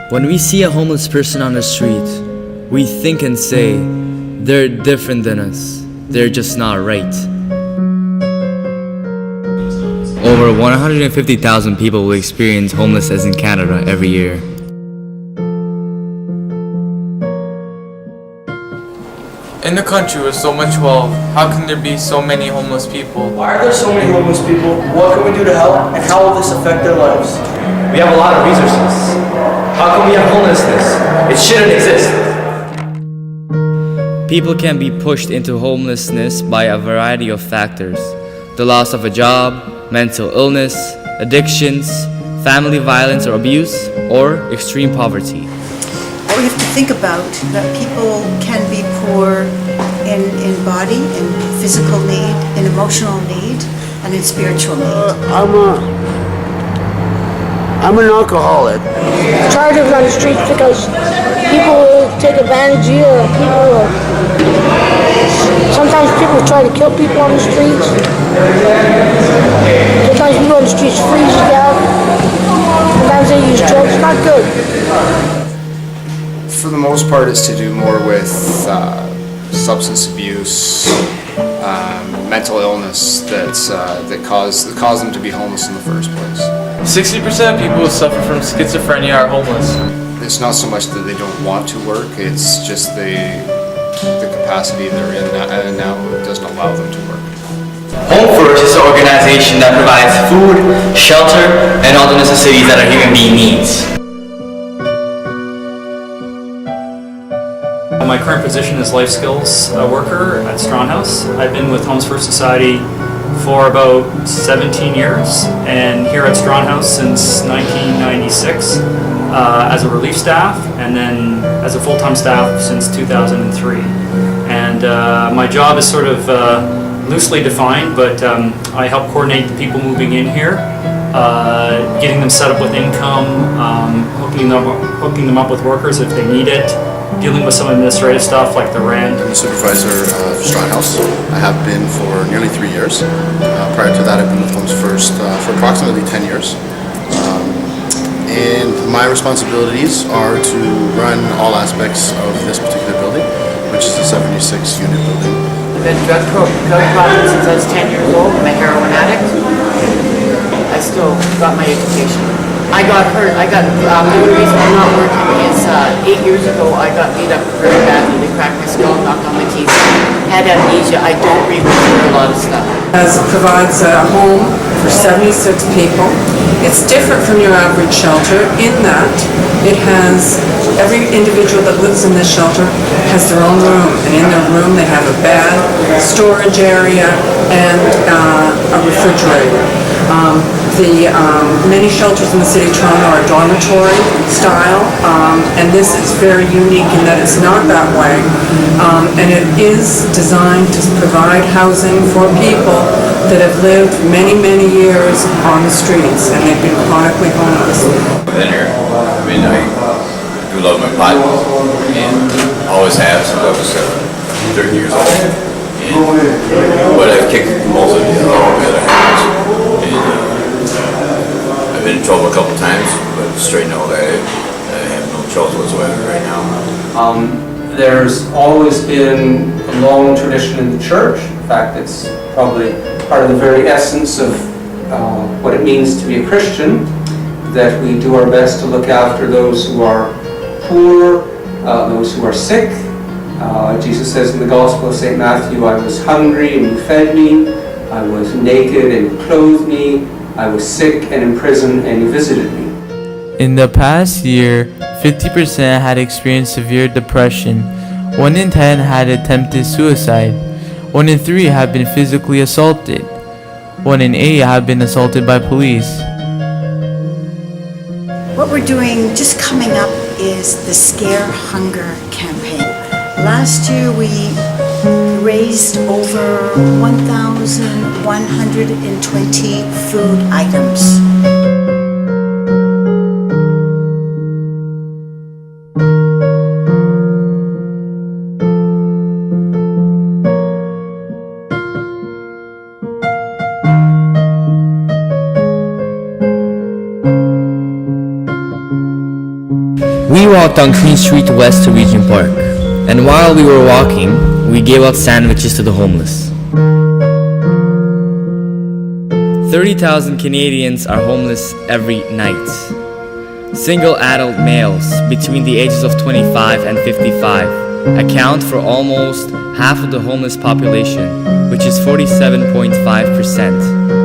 When we see a homeless person on the street, we think and say, they're different than us. They're just not right. Over 150,000 people will experience homelessness in Canada every year. In a country with so much wealth, how can there be so many homeless people? Why are there so many homeless people? What can we do to help? And how will this affect their lives? We have a lot of resources. How come we have homelessness? It shouldn't exist. People can be pushed into homelessness by a variety of factors: the loss of a job, mental illness, addictions, family violence or abuse, or extreme poverty. We have to think about that people can be poor in body, in physical need, in emotional need, and in spiritual need. I'm an alcoholic. Charges on the streets because people will take advantage of you, or sometimes people try to kill people on the streets. Sometimes people on the streets freeze you down. Sometimes they use drugs. It's not good. For the most part, it's to do more with substance abuse, mental illness that cause them to be homeless in the first place. 60% of people who suffer from schizophrenia are homeless. It's not so much that they don't want to work; it's just the capacity they're in now doesn't allow them to work. Home First is an organization that provides food, shelter, and all the necessities that a human being needs. My current position is life skills worker at Strawn House. I've been with Homes First Society for about 17 years, and here at Strawn House since 1996 as a relief staff, and then as a full-time staff since 2003. And my job is sort of loosely defined, but I help coordinate the people moving in here, getting them set up with income, hooking them up with workers if they need it, dealing with some administrative stuff like the rent. I'm the supervisor of Strawn House. I have been for nearly 3 years. Prior to that, I've been with Homes First for approximately 10 years. And my responsibilities are to run all aspects of this particular building, which is a 76-unit building. I've been drug problem since I was 10 years old. I'm a heroin addict. I still got my education. I got hurt. The only reason I'm not working is 8 years ago I got beat up very badly. They cracked my skull, knocked on my teeth. Had amnesia. I don't remember a lot of stuff. Provides a home for 76 people. It's different from your average shelter in that it has every individual that lives in this shelter has their own room, and in their room they have a bed, storage area, and a refrigerator. Many shelters in the city of Toronto are dormitory style, and this is very unique in that it's not that way, and it is designed to provide housing for people that have lived many, many years on the streets, and they've been chronically homeless. Within here, I mean, I do love my pot, and always have since I was 30 years old. But I've kicked most of the other habits. I've been in trouble a couple times, but straight now I have no trouble whatsoever right now. There's always been a long tradition in the church. In fact, it's probably part of the very essence of what it means to be a Christian, that we do our best to look after those who are poor, those who are sick. Jesus says in the Gospel of St. Matthew, I was hungry and you fed me, I was naked and you clothed me, I was sick and in prison and you visited me. In the past year, 50% had experienced severe depression, 1 in 10 had attempted suicide, 1 in 3 have been physically assaulted, 1 in 8 have been assaulted by police. What we're doing just coming up is the Scare Hunger campaign. Last year we raised over 1,120 food items. walked on Queen Street West to Regent Park, and while we were walking, we gave out sandwiches to the homeless. 30,000 Canadians are homeless every night. Single adult males between the ages of 25 and 55 account for almost half of the homeless population, which is 47.5%.